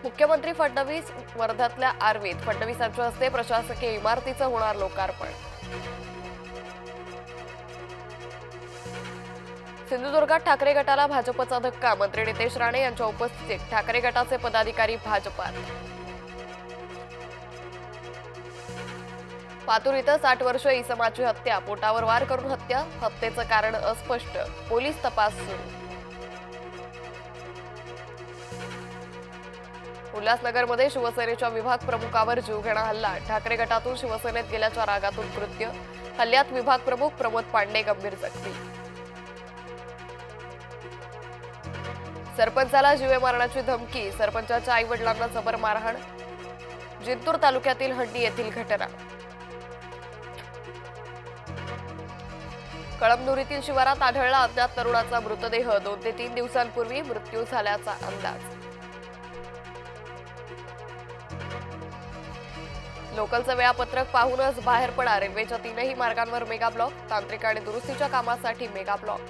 मुख्यमंत्री फडणवीस वर्ध्यातल्या आर्वीत फडणवीसांच्या हस्ते प्रशासकीय इमारतीचं होणार लोकार्पण। सिंधुदुर्गात ठाकरे गटाला भाजपचा धक्का, मंत्री नितेश राणे यांच्या उपस्थितीत ठाकरे गटाचे पदाधिकारी भाजपात। पातूर इथं 60 वर्षीय इसमाची हत्या, पोटावर वार करून हत्या, हत्येचं कारण अस्पष्ट, पोलीस तपास सुरू। उल्हासनगरमध्ये शिवसेनेच्या विभाग प्रमुखावर जीवघेणा हल्ला, ठाकरे गटातून शिवसेनेत गेल्याच्या रागातून कृत्य, हल्ल्यात विभाग प्रमुख प्रमोद पांडे गंभीर जखमी। सरपंचाला जीवे मारण्याची धमकी, सरपंचाच्या आईवडिलांना जबर मारहाण, जिंतूर तालुक्यातील हंडी येथील घटना। कळमनुरीतील शिवारात आढळला अज्ञात तरुणाचा मृतदेह, 2 ते 3 दिवसांपूर्वी मृत्यू झाल्याचा अंदाज। लोकलचं वेळापत्रक पाहूनच बाहेर पडा, रेल्वेच्या 3ही मार्गांवर मेगा ब्लॉक, तांत्रिक आणि दुरुस्तीच्या कामासाठी मेगा ब्लॉक।